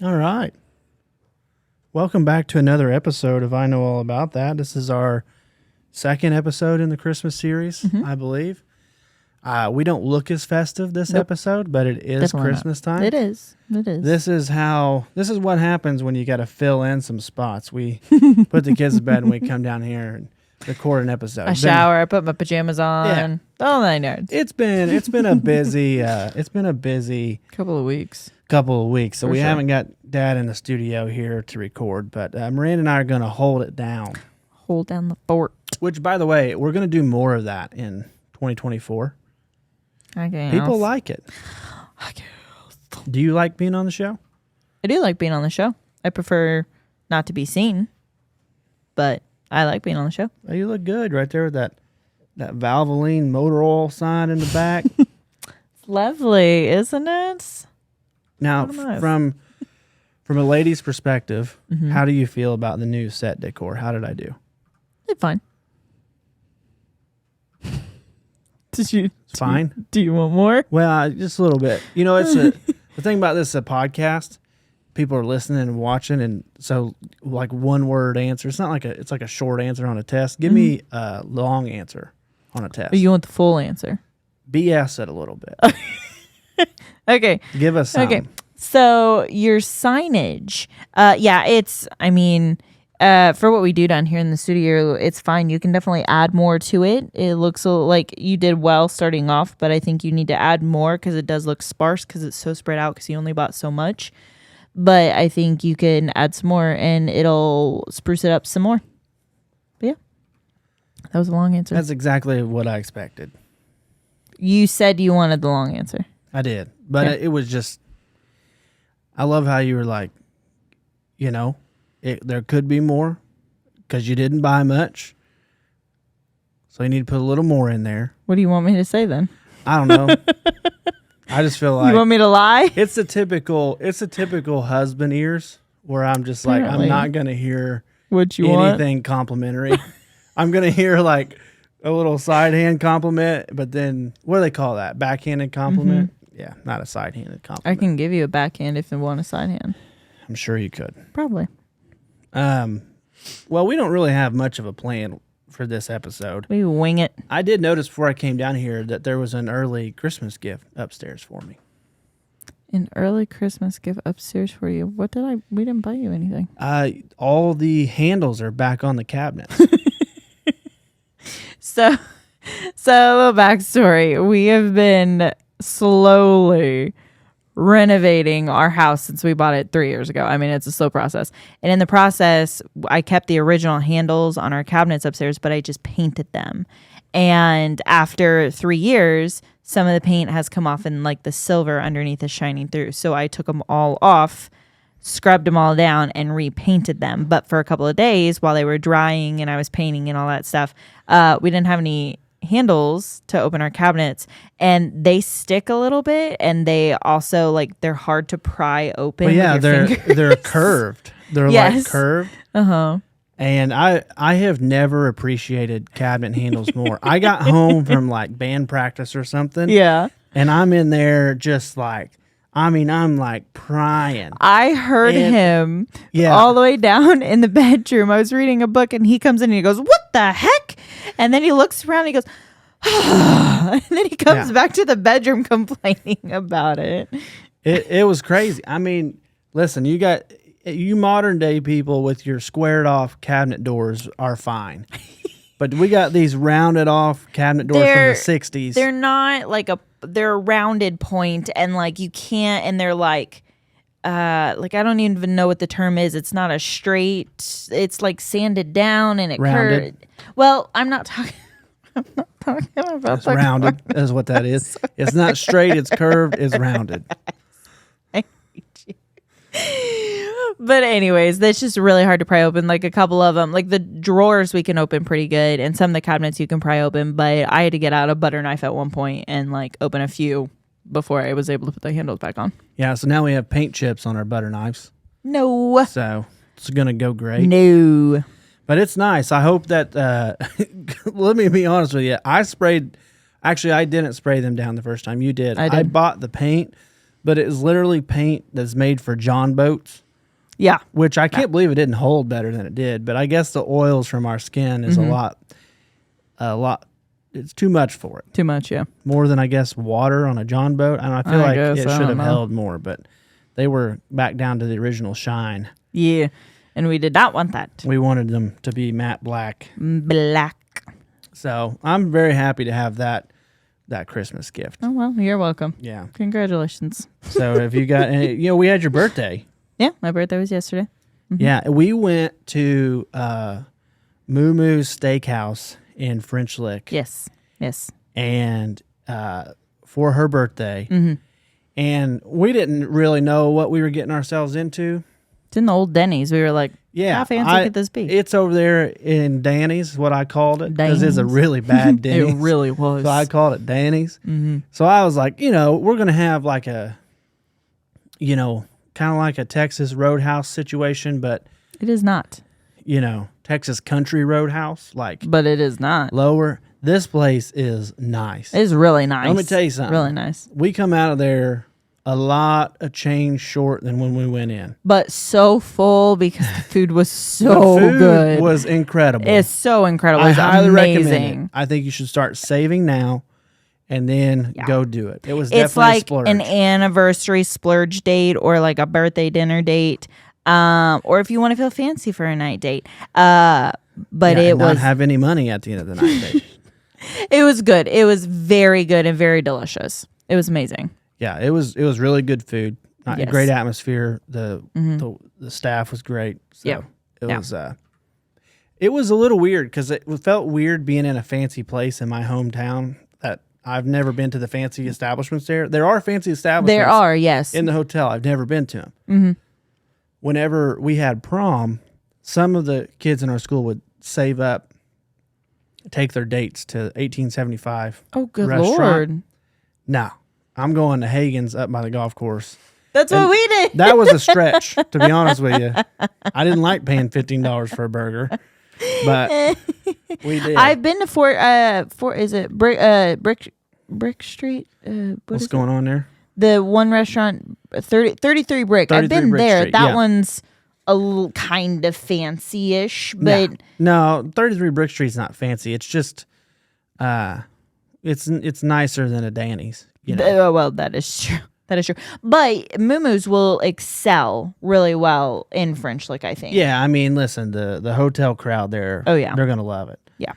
All right. Welcome back to another episode of I Know All About That. This is our second episode in the Christmas series, I believe. We don't look as festive this episode, but it is Definitely Christmas not. time. It is. It is. This is what happens when you got to fill in some spots. We put the kids to bed and we come down here and record an episode. I shower. I put my pajamas on. Yeah. All 9 yards. It's been a busy Couple of weeks. so we haven't got Dad in the studio here to record, but Miranda and I are going to hold it down. Hold down the fort. Which, by the way, we're going to do more of that in 2024. I guess. People like it. I guess. Do you like being on the show? I do like being on the show. I prefer not to be seen, but I like being on the show. Oh, you look good right there with that Valvoline motor oil sign in the back. It's lovely, isn't it? Now, Nice. from a lady's perspective, how do you feel about the new set decor? How did I do? It's fine. Fine. Do you want more? Well, just a little bit. You know, the thing about this is a podcast. People are listening and watching, and so like one word answer. It's not like it's like a short answer on a test. Give me a long answer on a test. Or you want the full answer? BS it a little bit. Okay. Give us some. Okay. So your signage, for what we do down here in the studio, it's fine. You can definitely add more to it. It looks like you did well starting off, but I think you need to add more because it does look sparse because it's so spread out because you only bought so much. But I think you can add some more and it'll spruce it up some more. But yeah, that was a long answer. That's exactly what I expected. You said you wanted the long answer. I did, but Okay. it was just. I love how you were like, you know, there could be more because you didn't buy much, so you need to put a little more in there. What do you want me to say then? I don't know. I just feel like You want me to lie? it's a typical husband ears where I'm just like, Apparently. I'm not gonna hear What you want? anything complimentary. I'm gonna hear like a little side hand compliment, but then what do they call that? Backhanded compliment? Yeah, not a side handed compliment. I can give you a backhand if you want a side hand. I'm sure you could. Probably. Well, we don't really have much of a plan for this episode. We wing it. I did notice before I came down here that there was an early Christmas gift upstairs for me. An early Christmas gift upstairs for you. We didn't buy you anything. All the handles are back on the cabinets. So a little backstory. We have been slowly renovating our house since we bought it 3 years ago. I mean, it's a slow process. And in the process, I kept the original handles on our cabinets upstairs, but I just painted them. And after 3 years, some of the paint has come off and like the silver underneath is shining through. So I took them all off, scrubbed them all down and repainted them. But for a couple of days while they were drying and I was painting and all that stuff, we didn't have any handles to open our cabinets, and they stick a little bit, and they also like they're hard to pry open. Well, yeah, with your fingers. they're curved. They're like Yes. curved. Uh-huh. And I have never appreciated cabinet handles more. I got home from like band practice or something. Yeah. And I'm in there just like, I'm like prying. I heard him all the way down in the bedroom. I was reading a book and he comes in and he goes, "What the heck?" And then he looks around and he goes, and then he comes back to the bedroom complaining about it. It was crazy. I mean, listen, you modern day people with your squared off cabinet doors are fine. But we got these rounded off cabinet doors from the 60s. They're not like they're a rounded point and like you can't, and they're like I don't even know what the term is. It's not a straight, it's like sanded down and it Rounded. curved. Well, I'm not talking about It's rounded is what that is. It's not straight, it's curved, it's rounded. But anyways, that's just really hard to pry open. Like a couple of them, like the drawers we can open pretty good, and some of the cabinets you can pry open. But I had to get out a butter knife at one point and like open a few before I was able to put the handles back on. Yeah, so now we have paint chips on our butter knives. No. So it's going to go great. No. But it's nice. I hope that, let me be honest with you. I didn't spray them down the first time. You did. I did. I bought the paint, but it is literally paint that's made for John boats. Yeah. Which I can't believe it didn't hold better than it did. But I guess the oils from our skin is a lot. It's too much for it. Too much, yeah. More than, I guess, water on a John boat. And I feel like guess, it should have held more. But they were back down to the original shine. Yeah. And we did not want that. We wanted them to be matte black. Black. So I'm very happy to have that Christmas gift. Oh, well, you're welcome. Yeah. Congratulations. So if you got, we had your birthday. Yeah, my birthday was yesterday. Mm-hmm. Yeah, we went to Moo Moo's Steakhouse in French Lick. Yes. And for her birthday. Mm-hmm. And we didn't really know what we were getting ourselves into. It's in the old Denny's. We were like, yeah, how fancy could this be? It's over there in Danny's, is what I called it. Because it's a really bad Denny's. It really was. So I called it Danny's. Mm-hmm. So I was like, we're going to have like a, kind of like a Texas Roadhouse situation, but it is not. Texas Country Roadhouse, but it is not. Lower. This place is nice. It's really nice. Let me tell you something. Really nice. We come out of there a lot of change short than when we went in. But so full because the food was so the food good. Was incredible. It's so incredible. I It's highly amazing. recommend it. I think you should start saving now and then go do it. It was It's definitely like a splurge. an anniversary splurge date or like a birthday dinner date. Or if you want to feel fancy for a night date. But it not was have any money at the end of the night. it was good. It was very good and very delicious. It was amazing. Yeah, it was really good food. Yes. Great atmosphere. The staff was great. So it was a little weird because it felt weird being in a fancy place in my hometown that I've never been to the fancy establishments there. There are fancy establishments. There are, yes. In the hotel. I've never been to them. Mm-hmm. Whenever we had prom, some of the kids in our school would save up, take their dates to 1875. Oh, good restaurant. Lord. No, I'm going to Hagen's up by the golf course. That's what we did. That was a stretch, to be honest with you. I didn't like paying $15 for a burger, but we did. I've been to Fort is it Brick Street? What's going on there? The one restaurant, 33 Brick. 33 I've been Brick there. Street, That yeah. one's a little kind of fancy-ish, but no, 33 Brick Street's not fancy. It's just, it's nicer than a Danny's. Well, that is true. That is true. But Moo Moo's will excel really well in French Lick, I think. Yeah, I mean, listen, the hotel crowd there, oh yeah, they're gonna love it. Yeah.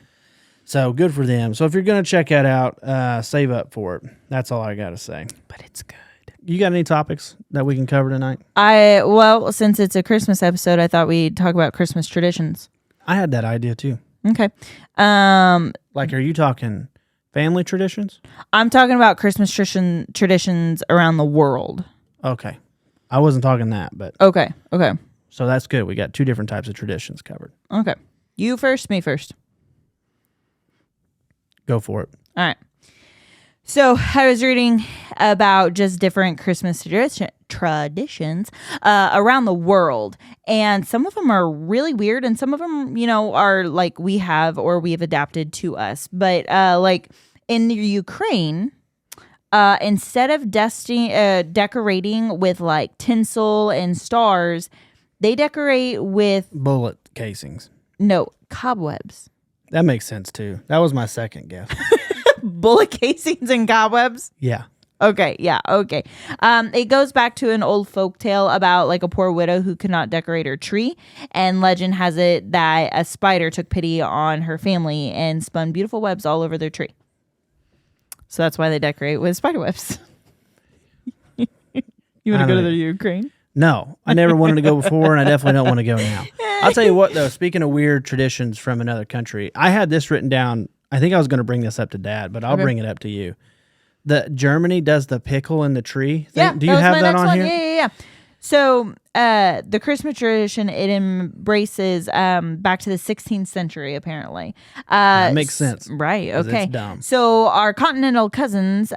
So good for them. So if you're gonna check that out, save up for it. That's all I gotta say. But it's good. You got any topics that we can cover tonight? Well, since it's a Christmas episode, I thought we'd talk about Christmas traditions. I had that idea too. Okay. Like, are you talking family traditions? I'm talking about Christmas traditions around the world. Okay. I wasn't talking that, but Okay. so that's good. We got two different types of traditions covered. Okay. You first, me first. Go for it. All right. So I was reading about just different Christmas traditions around the world, and some of them are really weird, and some of them, are like we have adapted to us. But like in the Ukraine, instead of decorating with like tinsel and stars, they decorate with Bullet casings. no cobwebs. That makes sense too. That was my second guess. Bullet casings and cobwebs. Yeah. Okay, yeah, okay. It goes back to an old folk tale about like a poor widow who could not decorate her tree, and legend has it that a spider took pity on her family and spun beautiful webs all over their tree. So that's why they decorate with spider webs. You want to go to the Ukraine? No, I never wanted to go before, and I definitely don't want to go now. I'll tell you what, though, speaking of weird traditions from another country, I had this written down. I think I was going to bring this up to Dad, but I'll bring it up to you. Germany does the pickle in the tree thing. Yeah, do you have that on here? Yeah. So the Christmas tradition, it embraces back to the 16th century, apparently. That makes sense. Right, okay. It's dumb. So our continental cousins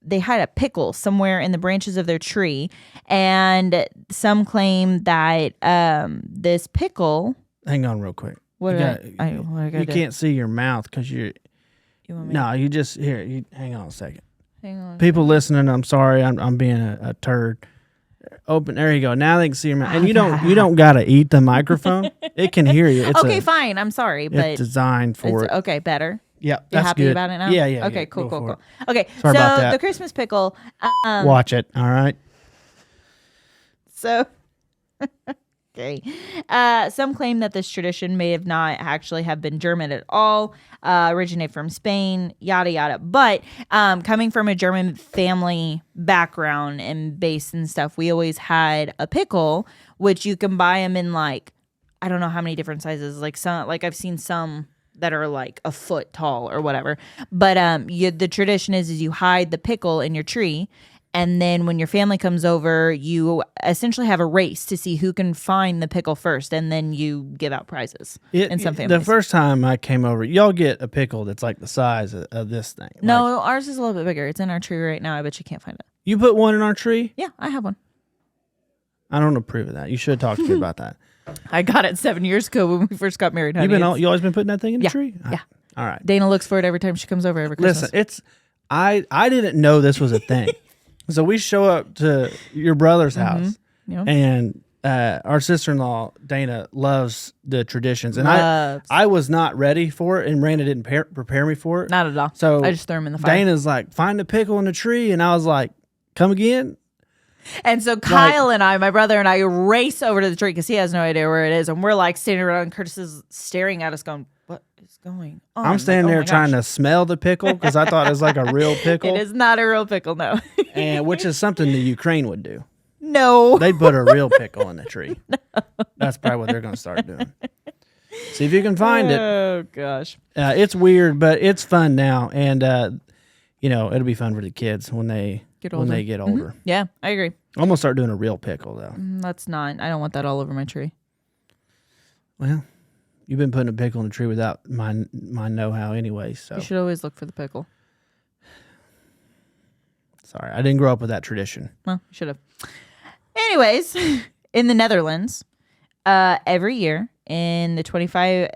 they hide a pickle somewhere in the branches of their tree, and some claim that this pickle... Hang on real quick. What I you can't see your mouth because you... You want me No, you just... Here, hang on a second. Hang on. People listening, I'm sorry. I'm being a turd. Open. There you go. Now they can see your mouth. And you don't gotta eat the microphone. It can hear you. It's Okay, fine. I'm sorry, but it's designed for it. okay. Better. Yeah, You that's happy good. about it now? Yeah. Okay, cool. Okay, Sorry so about that. the Christmas pickle. Watch it. All right. So, okay. Some claim that this tradition may have not actually have been German at all, originate from Spain, yada yada. But coming from a German family background and base and stuff, we always had a pickle, which you can buy them in like I don't know how many different sizes. Like I've seen some that are like a foot tall or whatever. But the tradition is you hide the pickle in your tree. And then when your family comes over, you essentially have a race to see who can find the pickle first. And then you give out prizes in some families. The first time I came over, y'all get a pickle that's like the size of this thing. No, Like, ours is a little bit bigger. It's in our tree right now. I bet you can't find it. you put one in our tree? Yeah, I have one. I don't approve of that. You should talk to me about that. I got it 7 years ago when we first got married, honey. You always been putting that thing in the tree? Yeah. All right. Dana looks for it every time she comes over every Christmas. Listen, I didn't know this was a thing. So we show up to your brother's house, Yep. and our sister-in-law Dana loves the traditions, and Loves. I was not ready for it, and Miranda didn't prepare me for it. Not at all. So I just threw them in the fire. Dana's like, find a pickle in the tree, and I was like, come again? And so Kyle and I, my brother and I, race over to the tree because he has no idea where it is. And we're like standing around, and Curtis is staring at us going, what is going on? I'm standing there trying to smell the pickle because I thought it was like a real pickle. It is not a real pickle, no. And which is something the Ukraine would do. No. They'd put a real pickle in the tree. No. That's probably what they're going to start doing. See if you can find it. Oh, gosh. It's weird, but it's fun now. And, it'll be fun for the kids when they get older. Mm-hmm. Yeah, I agree. I'm going to start doing a real pickle, though. That's not. I don't want that all over my tree. Well, you've been putting a pickle in the tree without my know-how anyway, so. You should always look for the pickle. Sorry, I didn't grow up with that tradition. Well, you should have. Anyways, in the Netherlands, every year in the 25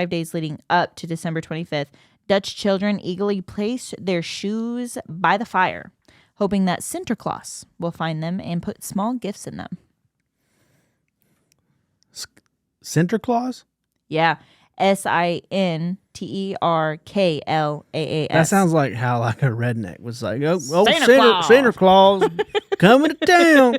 days leading up to December 25th, Dutch children eagerly place their shoes by the fire, hoping that Santa Claus will find them and put small gifts in them. Santa Claus? Yeah. Sinterklaas. That sounds like how like a redneck was like, Claus. Santa Claus coming to town.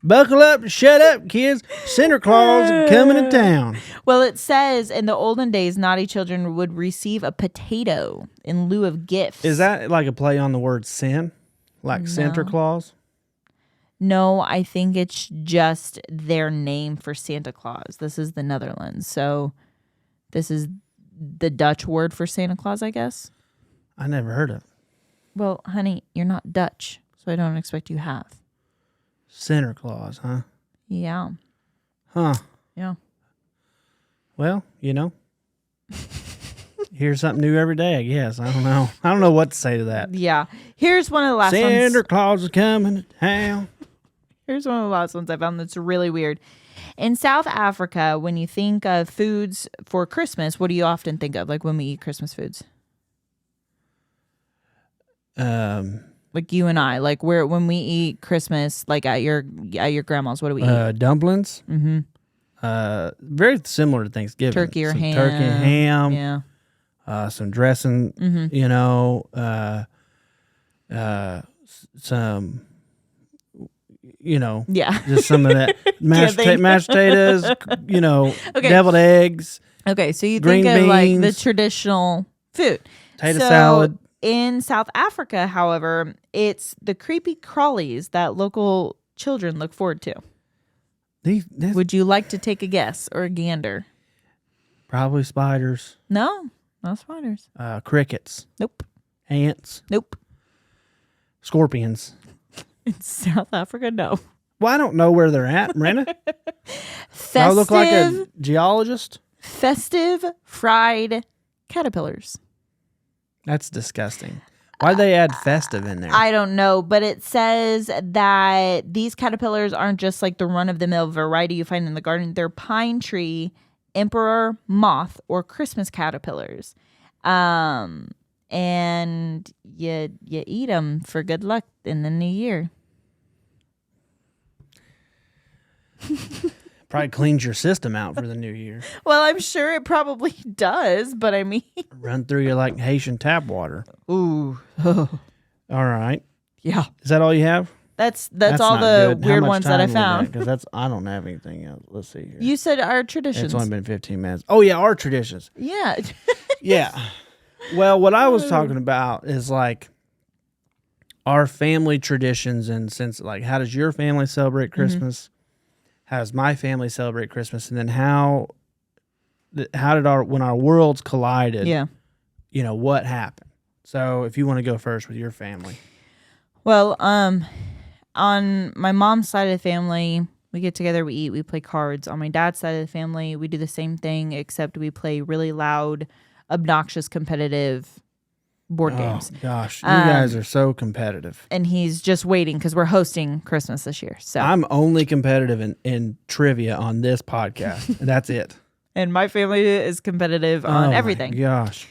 Buckle up and shut up, kids. Santa Claus coming to town. Well, it says in the olden days, naughty children would receive a potato in lieu of gifts. Is that like a play on the word sin? Like Santa Claus? No, I think it's just their name for Santa Claus. This is the Netherlands. So this is the Dutch word for Santa Claus, I guess. I never heard of it. Well, honey, you're not Dutch, so I don't expect you have. Santa Claus, huh? Yeah. Huh. Yeah. Well, here's something new every day, I guess. I don't know. I don't know what to say to that. Yeah. Here's one of the last ones. Santa Claus is coming to town. Here's one of the last ones I found that's really weird. In South Africa, when you think of foods for Christmas, what do you often think of? Like when we eat Christmas foods? Like you and I, like when we eat Christmas, like at your grandma's, what do we eat? Dumplings. Mm-hmm. Very similar to Thanksgiving. Turkey or ham. Turkey and ham. Yeah. Some dressing. Mm-hmm. Some. Yeah. Just some of that mashed potatoes. Okay. Deviled eggs. Okay, so you green think of like the beans, traditional food. potato salad. In South Africa, however, it's the creepy crawlies that local children look forward to. Would you like to take a guess or a gander? Probably spiders. No spiders. Crickets. Nope. Ants. Nope. Scorpions. In South Africa, no. Well, I don't know where they're at, Miranda. Festive, I look like a geologist. Festive fried caterpillars. That's disgusting. Why'd they add festive in there? I don't know, but it says that these caterpillars aren't just like the run-of-the-mill variety you find in the garden. They're pine tree, emperor moth, or Christmas caterpillars. And and you eat them for good luck in the new year. Probably cleans your system out for the new year. Well, I'm sure it probably does, but I mean, Run through you like Haitian tap water. ooh, All right. yeah. Is that all you have? That's all not the good. How weird much ones that I time we found. Because I don't have anything else. Let's see here. You said our traditions. It's only been 15 minutes. Oh yeah, our traditions. Yeah. Yeah. Well, what I was talking about is like our family traditions, and since like how does your family celebrate Christmas? How does my family celebrate Christmas? And then how did when our worlds collided? Yeah. You know what happened. So if you want to go first with your family. Well, on my mom's side of the family, we get together, we eat, we play cards. On my dad's side of the family, we do the same thing, except we play really loud, obnoxious, competitive board games. Oh gosh, you guys are so competitive. And he's just waiting because we're hosting Christmas this year. So I'm only competitive in trivia on this podcast. And that's it. And my family is competitive on everything. My gosh,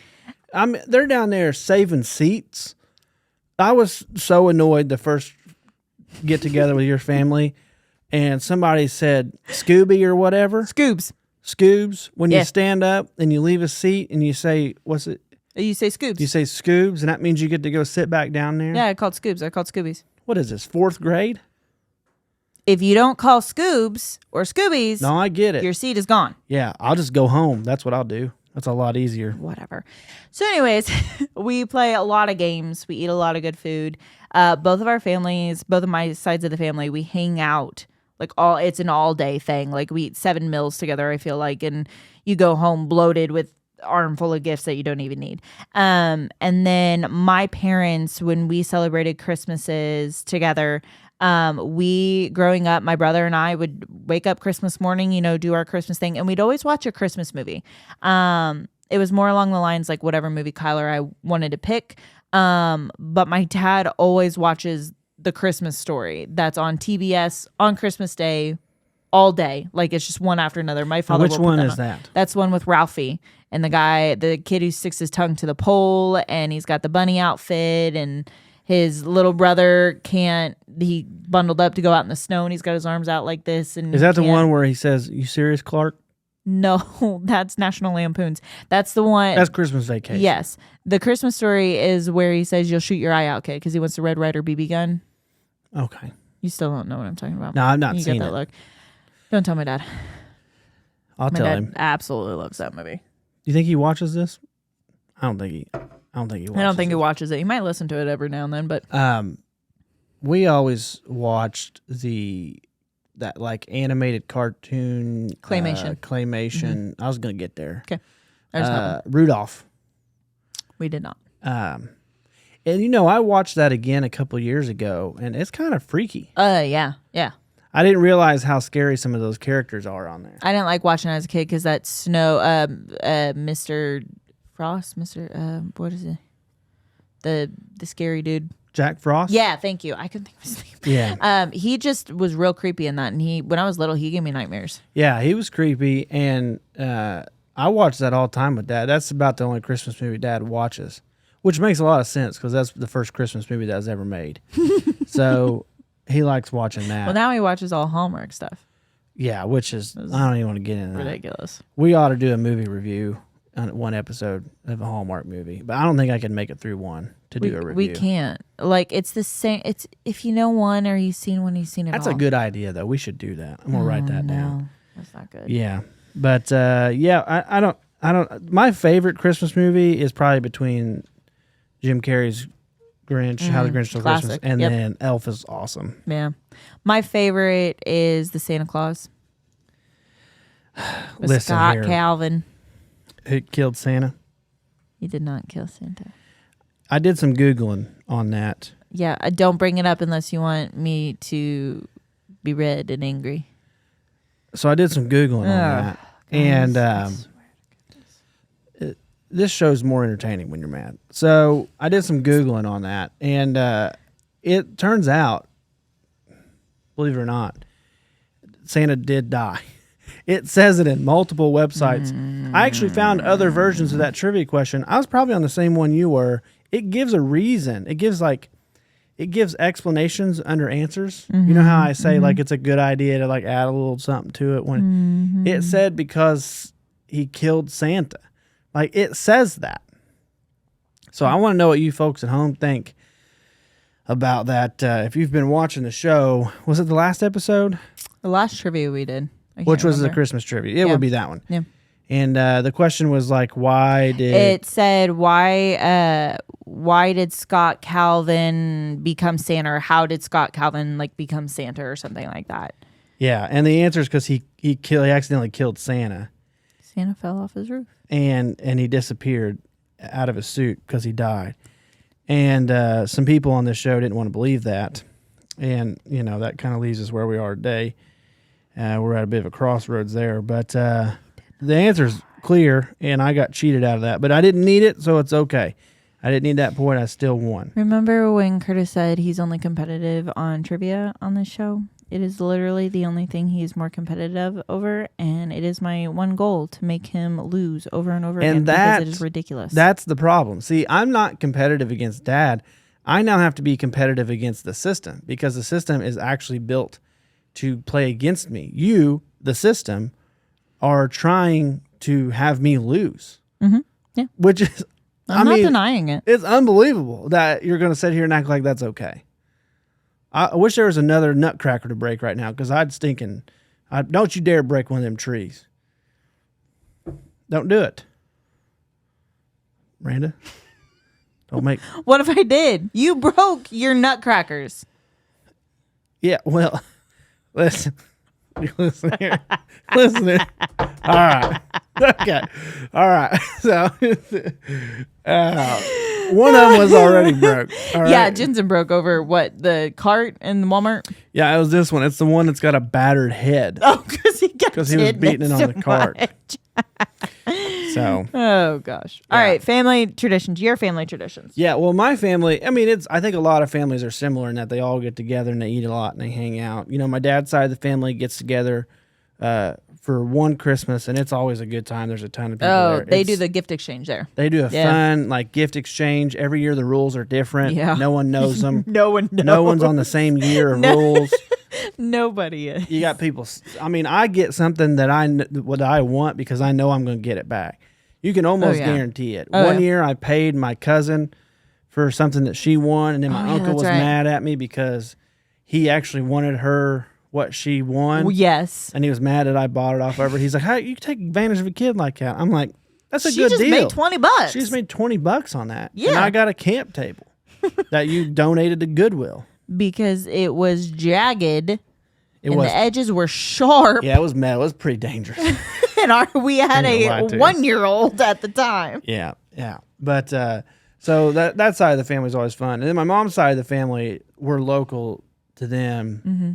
they're down there saving seats. I was so annoyed the first get together with your family, and somebody said Scooby or whatever. Scoobs. When you stand up and you leave a seat and you say, what's it? You say Scoobs. You say Scoobs, and that means you get to go sit back down there? Yeah, I called Scoobs. I called Scoobies. What is this, 4th grade? If you don't call Scoobs or Scoobies, No, I get it. your seat is gone. Yeah, I'll just go home. That's what I'll do. That's a lot easier. Whatever. So anyways, we play a lot of games. We eat a lot of good food. Both of my sides of the family, we hang out. Like it's an all day thing. Like we eat 7 meals together, I feel like, and you go home bloated with armful of gifts that you don't even need. And then my parents, when we celebrated Christmases together, growing up, my brother and I would wake up Christmas morning, do our Christmas thing, and we'd always watch a Christmas movie. It was more along the lines like whatever movie Kyler or I wanted to pick. But my dad always watches The Christmas Story. That's on TBS on Christmas Day all day. Like it's just one after another. My father. Which one is that? That's one with Ralphie and the kid who sticks his tongue to the pole, and he's got the bunny outfit, and his little brother he bundled up to go out in the snow, and he's got his arms out like this. And is that the one where he says, "You serious, Clark?" No, that's National Lampoons. That's the one. That's Christmas Vacation. Yes. The Christmas Story is where he says, "You'll shoot your eye out, kid," because he wants the Red Ryder BB gun. Okay. You still don't know what I'm talking about. No, I've not you seen get that it. look. Don't tell my dad. I'll My tell dad him. absolutely loves that movie. Do you think he watches this? I don't think he watches I don't think he watches it. He might listen to it every now and then, but we always watched that like animated cartoon claymation. I was gonna get there. Okay. Rudolph. We did not. And I watched that again a couple years ago, and it's kind of freaky. Yeah. I didn't realize how scary some of those characters are on there. I didn't like watching it as a kid because that snow, Mr. Frost, what is it? The scary dude. Jack Frost? Yeah, thank you. I couldn't think of his name. Yeah. He just was real creepy in that, and when I was little, he gave me nightmares. Yeah, he was creepy, and I watched that all the time with Dad. That's about the only Christmas movie Dad watches, which makes a lot of sense because that's the first Christmas movie that was ever made. So he likes watching that. Well, now he watches all Hallmark stuff. Yeah, which is, I don't even want to get into that. Ridiculous. We ought to do a movie review on one episode of a Hallmark movie, but I don't think I can make it through one to do a review. We can't. Like, it's the same. It's if you know one or you've seen one, you've seen it That's all. a good idea, though. We should do that. I'm going to write that down. That's not good. Yeah. But, I don't, my favorite Christmas movie is probably between Jim Carrey's Grinch, How the Grinch Stole Christmas, and then Elf is awesome. Yeah. My favorite is The Santa Claus. With Listen Scott here. Calvin. Who killed Santa? He did not kill Santa. I did some Googling on that. Yeah, don't bring it up unless you want me to be red and angry. So I did some Googling on that. And this show's more entertaining when you're mad. So I did some Googling on that. And it turns out, believe it or not, Santa did die. It says it in multiple websites. I actually found other versions of that trivia question. I was probably on the same one you were. It gives a reason. It gives explanations under answers. You know how I say like it's a good idea to like add a little something to it when it said because he killed Santa. Like it says that. So I want to know what you folks at home think about that. If you've been watching the show, was it the last episode? The last trivia we did. Which was the Christmas trivia. It would be that one. Yeah. And the question was like, why did... It said, why did Scott Calvin become Santa? Or how did Scott Calvin like become Santa or something like that? Yeah, and the answer is because he accidentally killed Santa. Santa fell off his roof. And he disappeared out of his suit because he died. And some people on this show didn't want to believe that. And, you know, that kind of leaves us where we are today. We're at a bit of a crossroads there. But the answer's clear, and I got cheated out of that. But I didn't need it, so it's okay. I didn't need that point. I still won. Remember when Curtis said he's only competitive on trivia on this show? It is literally the only thing he's more competitive over, and it is my one goal to make him lose over and over again because it is ridiculous. That's the problem. See, I'm not competitive against Dad. I now have to be competitive against the system because the system is actually built to play against me. You, the system, are trying to have me lose. Mm-hmm. Yeah. Which is, I'm not denying it. It's unbelievable that you're going to sit here and act like that's okay. I wish there was another nutcracker to break right now because don't you dare break one of them trees. Don't do it. Miranda, don't make... What if I did? You broke your nutcrackers. Yeah, well... Listen here. Listen here. All right. Okay. All right. So, one of them was already broke. All right? Yeah, Jensen broke over the cart in the Walmart? Yeah, it was this one. It's the one that's got a battered head. Oh, because he was beating it on the cart. So. Oh, gosh. All right. Family traditions. Your family traditions. Yeah. Well, my family, I mean, I think a lot of families are similar in that they all get together and they eat a lot and they hang out. You know, my dad's side of the family gets together for one Christmas, and it's always a good time. There's a ton of people there. They do the gift exchange there. They do a fun, like, gift exchange. Every year the rules are different. Yeah. No one knows them. No one knows. No one's on the same year of rules. Nobody is. You got people. I mean, I get something that I want because I know I'm going to get it back. You can almost guarantee it. One year I paid my cousin for something that she won, and then my uncle was mad at me because he actually wanted her what she won. Well, yes. And he was mad that I bought it off of her. He's like, how you take advantage of a kid like that? I'm like, that's a good deal. She just made $20. She just made $20 on that. Yeah. And I got a camp table that you donated to Goodwill. Because it was jagged. The edges were sharp. Yeah, it was metal. It was pretty dangerous. And we had a 1-year-old at the time. Yeah, yeah. But so that side of the family is always fun. And then my mom's side of the family, we're local to them. Mm-hmm.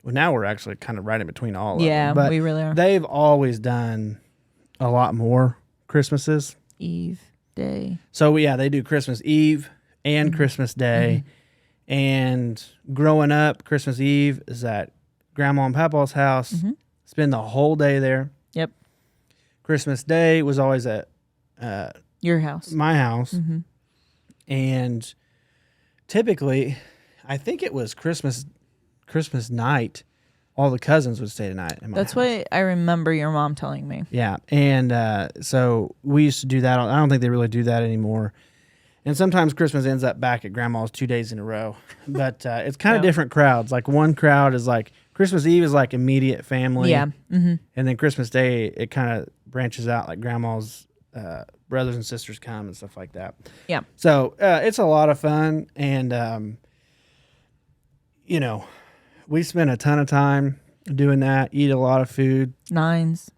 Well, now we're actually kind of right in between all of them. Yeah, but we really are. They've always done a lot more Christmases. Eve Day. So, yeah, they do Christmas Eve and Christmas Day. Mm-hmm. And growing up, Christmas Eve is at Grandma and Papa's house. Mm-hmm. Spend the whole day there. Yep. Christmas Day was always at your house, my house. Mm-hmm. And typically, I think it was Christmas night, all the cousins would stay the night in my That's house. what I remember your mom telling me. Yeah. And so we used to do that. I don't think they really do that anymore. And sometimes Christmas ends up back at Grandma's 2 days in a row. But it's kind of different crowds. Like one crowd is like, Christmas Eve is like immediate family. Yeah. Mm-hmm. And then Christmas Day, it kind of branches out, like Grandma's brothers and sisters come and stuff like that. Yeah. So it's a lot of fun. And, you know, we spend a ton of time doing that, eat a lot of food. Nines.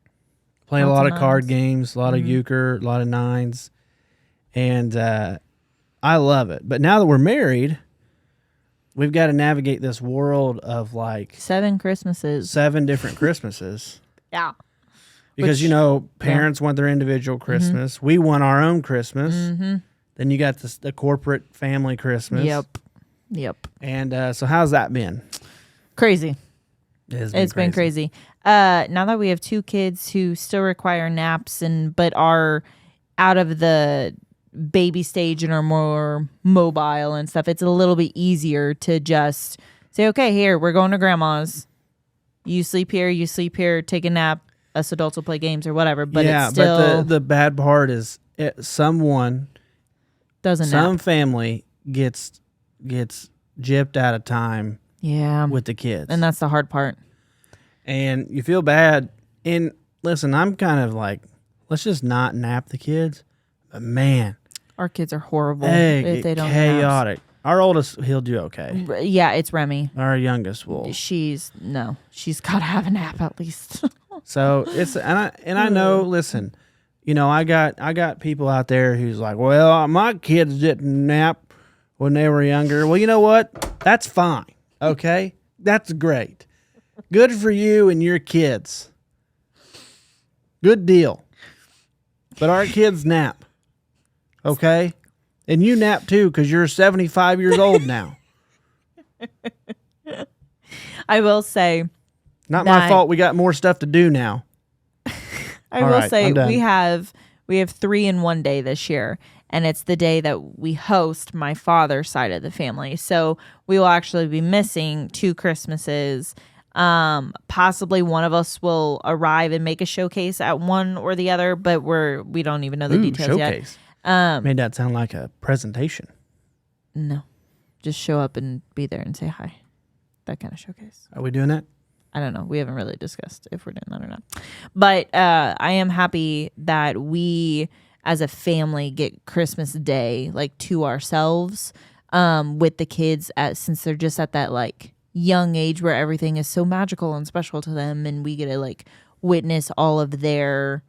Play a lot of card games, a lot of euchre, a lot of nines. And I love it. But now that we're married, we've got to navigate this world of like 7 Christmases. 7 different Christmases. Yeah. Because, parents want their individual Christmas. Mm-hmm. We want our own Christmas. Mm-hmm. Then you got the corporate family Christmas. Yep. And so how's that been? Crazy. It's been crazy. Now that we have 2 kids who still require naps but are out of the baby stage and are more mobile and stuff, it's a little bit easier to just say, okay, here, we're going to grandma's. You sleep here, take a nap. Us adults will play games or whatever. But it's still, but the bad part is some family gets gypped out of time with the kids. And that's the hard part. And you feel bad. And listen, I'm kind of like, let's just not nap the kids. But man, our kids are horrible if they don't chaotic. Naps. Our oldest, he'll do okay. Yeah, it's Remy. Our youngest will. She's got to have a nap at least. So it's I know. Listen, I got people out there who's like, well, my kids didn't nap when they were younger. Well, you know what? That's fine. Okay, that's great. Good for you and your kids. Good deal. But our kids nap. Okay? And you nap too because you're 75 years old now. I will say. Not my fault we got more stuff to do now. I will say we have 3 in one day this year. And it's the day that we host my father's side of the family. So we will actually be missing 2 Christmases. Possibly one of us will arrive and make a showcase at one or the other, but we don't even know the details showcase. Yet. Made that sound like a presentation. No, just show up and be there and say hi. That kind of showcase. Are we doing that? I don't know. We haven't really discussed if we're doing that or not. But I am happy that we, as a family, get Christmas Day like to ourselves with the kids, since they're just at that like young age where everything is so magical and special to them, and we get to like witness all of their,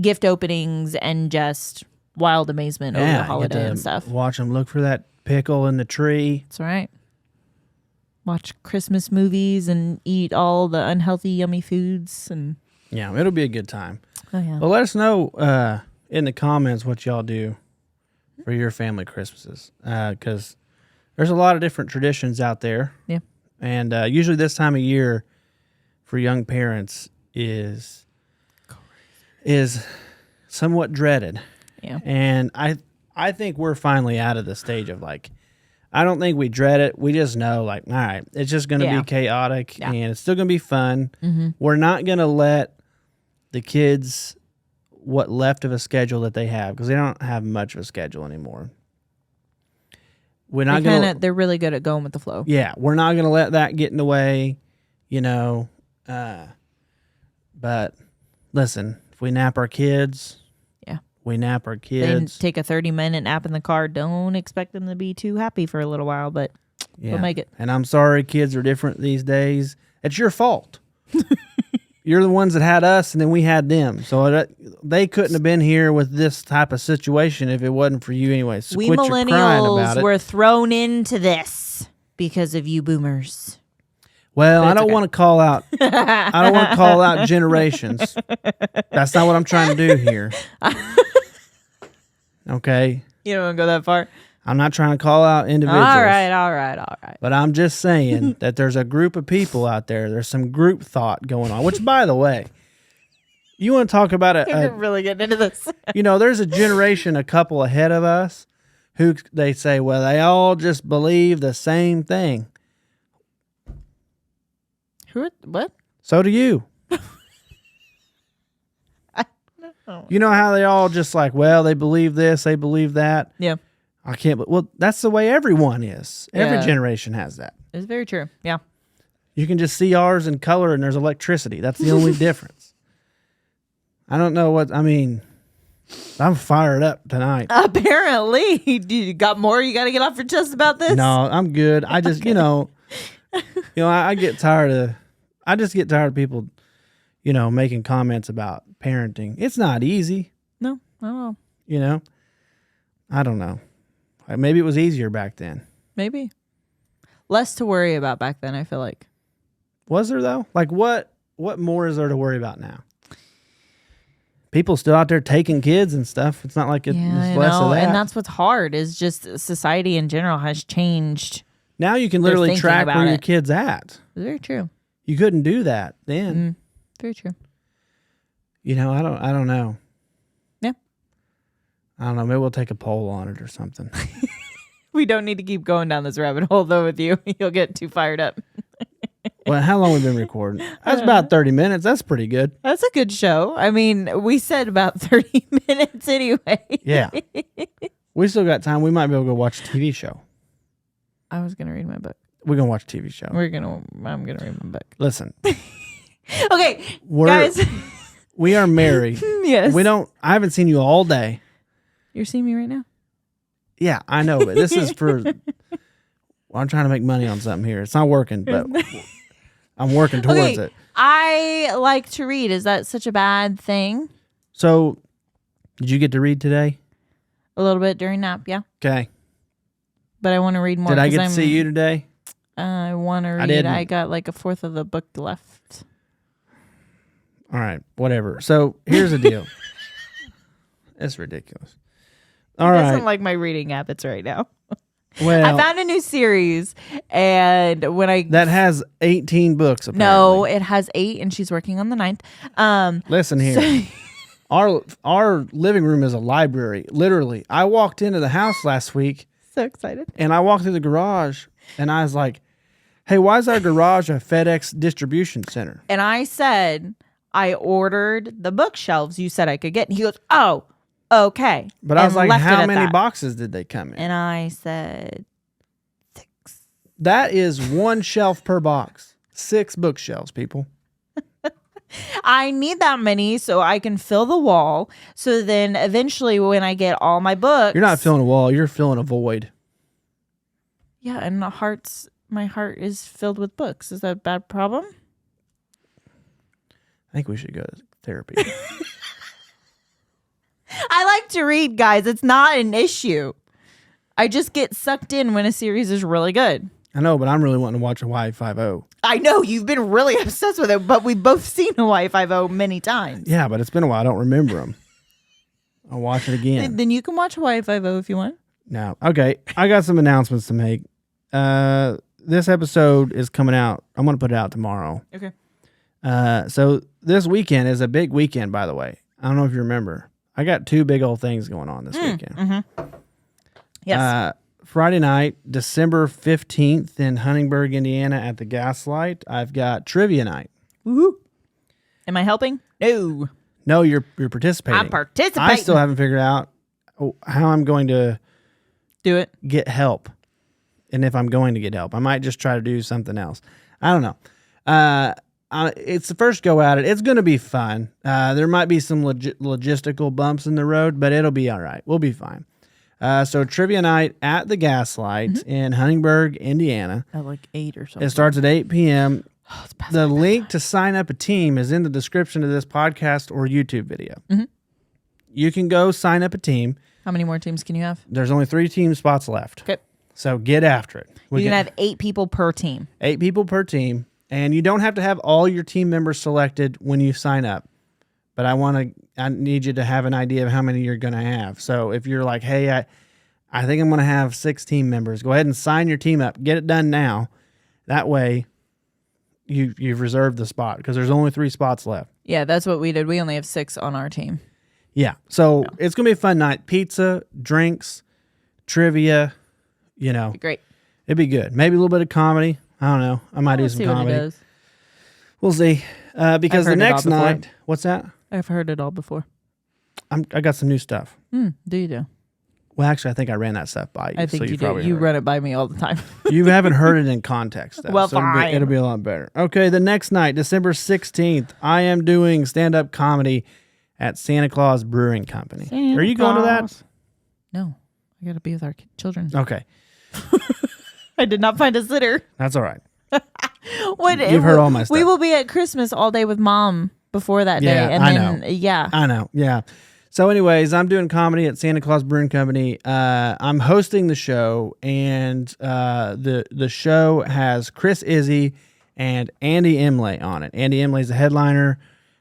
gift openings and just wild amazement over the holiday and stuff. Watch them look for that pickle in the tree. That's right. Watch Christmas movies and eat all the unhealthy, yummy foods. And yeah, it'll be a good time. Oh, yeah. Well, let us know in the comments what y'all do for your family Christmases, because there's a lot of different traditions out there. Yeah. And usually this time of year for young parents is somewhat dreaded. Yeah. And I think we're finally out of the stage of like, I don't think we dread it. We just know, like, all right, it's just going to be chaotic and it's still going to be fun. Mm-hmm. We're not going to let the kids what left of a schedule that they have, because they don't have much of a schedule anymore. We're not going to. They're really good at going with the flow. Yeah, we're not going to let that get in the way, But listen, if we nap our kids. We nap our kids. They take a 30-minute nap in the car. Don't expect them to be too happy for a little while, but they'll make it. And I'm sorry, kids are different these days. It's your fault. You're the ones that had us, and then we had them. So they couldn't have been here with this type of situation if it wasn't for you anyway. So we millennials were thrown into this because of you boomers. Well, I don't want to call out. I don't want to call out generations. That's not what I'm trying to do here. Okay. You don't want to go that far. I'm not trying to call out individuals. All right. But I'm just saying that there's a group of people out there. There's some group thought going on. Which, by the way, you want to talk about You're really getting into this. There's a generation, a couple ahead of us, who they say, well, they all just believe the same thing. What? So do you. You know how they all just like, well, they believe this, they believe that. Yeah. I can't, well, that's the way everyone is. Every generation has that. It's very true. Yeah. You can just see ours in color and there's electricity. That's the only difference. I don't know I'm fired up tonight. Apparently. You got more you got to get off your chest about this? No, I'm good. I just, I get tired of people, making comments about parenting. It's not easy. No, I don't know. I don't know. Maybe it was easier back then. Maybe. Less to worry about back then, I feel like. Was there, though? Like, what more is there to worry about now? People still out there taking kids and stuff. It's not like it's less of that. And that's what's hard, is just society in general has changed. Now you can literally track where your kid's at. It's very true. You couldn't do that then. Very true. I don't know. Yeah. I don't know. Maybe we'll take a poll on it or something. We don't need to keep going down this rabbit hole, though, with you. You'll get too fired up. Well, how long have we been recording? That's about 30 minutes. That's pretty good. That's a good show. I mean, we said about 30 minutes anyway. Yeah. We still got time. We might be able to go watch a TV show. I was going to read my book. We're going to watch a TV show. I'm going to read my book. Listen. Okay, guys. We are married. Yes. I haven't seen you all day. You're seeing me right now? Yeah, I know, but this is for... I'm trying to make money on something here. It's not working, but I'm working towards it. I like to read. Is that such a bad thing? So, did you get to read today? A little bit during nap, yeah. Okay. But I want to read more. Did I get to see you today? I want to read. I got like a fourth of the book left. All right, whatever. So, here's the deal. It's ridiculous. All right. Doesn't like my reading habits right now. Well, I found a new series, and that has 18 books. Apparently. No, it has 8, and she's working on the 9th. Listen here, our living room is a library. Literally, I walked into the house last week. So excited! And I walked through the garage, and I was like, "Hey, why is our garage a FedEx distribution center?" And I said, "I ordered the bookshelves you said I could get." And he goes, "Oh, okay." But I was like, how many boxes did they come in? And I said 6. That is 1 shelf per box. 6 bookshelves, people. I need that many so I can fill the wall. So then eventually when I get all my books. You're not filling a wall. You're filling a void. Yeah, and my heart is filled with books. Is that a bad problem? I think we should go to therapy. I like to read, guys. It's not an issue. I just get sucked in when a series is really good. I know, but I'm really wanting to watch Hawaii Five-0. I know you've been really obsessed with it, but we've both seen Hawaii Five-0 many times. Yeah, but it's been a while. I don't remember them. I'll watch it again. Then you can watch Hawaii Five-0 if you want. No. Okay. I got some announcements to make. This episode is coming out. I'm going to put it out tomorrow. Okay. So this weekend is a big weekend, by the way. I don't know if you remember. I got 2 big old things going on this weekend. Mm-hmm. Yes. Friday night, December 15th in Huntingburg, Indiana at the Gaslight, I've got trivia night. Woo-hoo. Am I helping? No. No, you're participating. I'm participating. I still haven't figured out how I'm going to do it. Get help. And if I'm going to get help, I might just try to do something else. I don't know. It's the first go at it. It's going to be fun. There might be some logistical bumps in the road, but it'll be all right. We'll be fine. So trivia night at the Gaslight in Huntingburg, Indiana. At like 8 or something. It starts at 8 p.m. The link to sign up a team is in the description of this podcast or YouTube video. Mm-hmm. You can go sign up a team. How many more teams can you have? There's only 3 team spots left. Okay. So get after it. You can have 8 people per team. 8 people per team. And you don't have to have all your team members selected when you sign up. But I need you to have an idea of how many you're going to have. So if you're like, hey, I think I'm going to have 6 team members, go ahead and sign your team up. Get it done now. That way, you've reserved the spot because there's only 3 spots left. Yeah, that's what we did. We only have 6 on our team. Yeah. So it's going to be a fun night. Pizza, drinks, trivia, Great. It'd be good. Maybe a little bit of comedy. I don't know. I might do some comedy. We'll see. Because the next night, what's that? I've heard it all before. I got some new stuff. Do you do? Well, actually, I think I ran that stuff by you. I think you do. You run it by me all the time. You haven't heard it in context, though. Well, fine. It'll be a lot better. Okay, the next night, December 16th, I am doing stand-up comedy at Santa Claus Brewing Company. Are you going to that? No. I got to be with our children. Okay. I did not find a sitter. That's all right. You've heard all my stuff. We will be at Christmas all day with Mom before that day. And I then, know. Yeah. I know. Yeah. So anyways, I'm doing comedy at Santa Claus Brewing Company. I'm hosting the show, and the show has Chris Izzy and Andy Emley on it. Andy Emley's the headliner.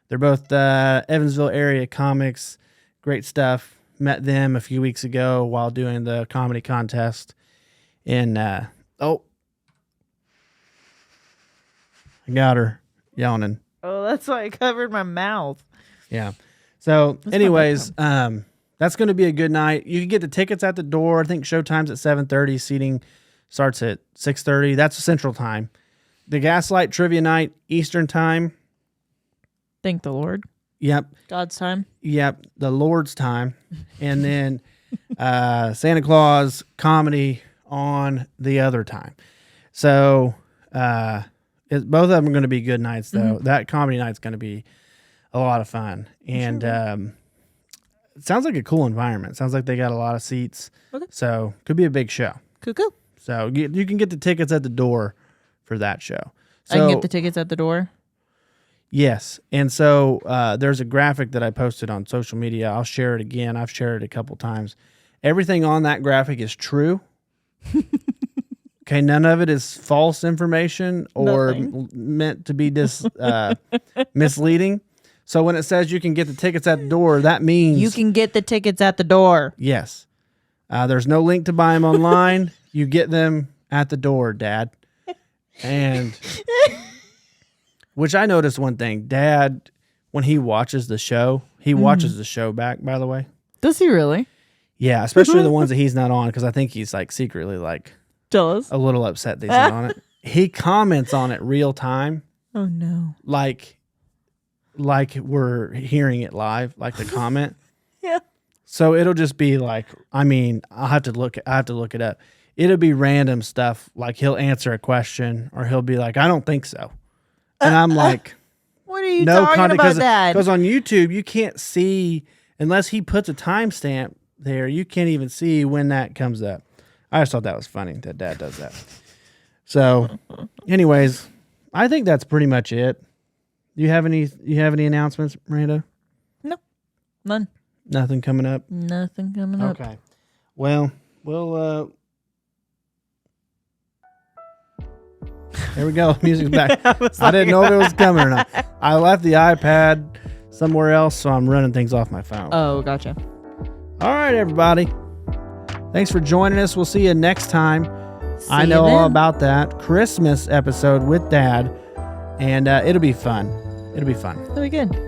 They're both Evansville area comics. Great stuff. Met them a few weeks ago while doing the comedy contest. And I got her yawning. Oh, that's why I covered my mouth. Yeah. So, anyways, that's going to be a good night. You can get the tickets at the door. I think showtime's at 7:30. Seating starts at 6:30. That's Central Time. The Gaslight Trivia Night, Eastern Time. Thank the Lord. Yep. God's time. Yep. The Lord's time. And then Santa Claus comedy on the other time. So both of them are going to be good nights, though. That comedy night's going to be a lot of fun. And it sounds like a cool environment. It sounds like they got a lot of seats. Okay. So could be a big show. Cool. So you can get the tickets at the door for that show. So, I can get the tickets at the door? Yes. And so there's a graphic that I posted on social media. I'll share it again. I've shared it a couple times. Everything on that graphic is true. Okay, none of it is false information or meant to be misleading. So when it says you can get the tickets at the door, that means... You can get the tickets at the door. Yes. There's no link to buy them online. You get them at the door, Dad. And... Which I noticed one thing. Dad, when he watches the show, he watches the show back, by the way. Does he really? Yeah, especially the ones that he's not on, because I think he's like secretly like... Jealous? A little upset that he's not on it. He comments on it real time. Oh, no. Like we're hearing it live, like the comment. Yeah. So it'll just be like, I mean, I have to look it up. It'll be random stuff. Like he'll answer a question or he'll be like, I don't think so. And I'm like, what are you talking about, Dad? Because on YouTube, you can't see, unless he puts a timestamp there, you can't even see when that comes up. I just thought that was funny that Dad does that. So anyways, I think that's pretty much it. You have any announcements, Miranda? No. None. Nothing coming up? Nothing coming up. Okay. Well, we'll there we go. Music's back. I didn't know if it was coming or not. I left the iPad somewhere else, so I'm running things off my phone. Oh, gotcha. All right, everybody. Thanks for joining us. We'll see you next time. I know all about that Christmas episode with Dad, and it'll be fun. It'll be fun. It'll be good.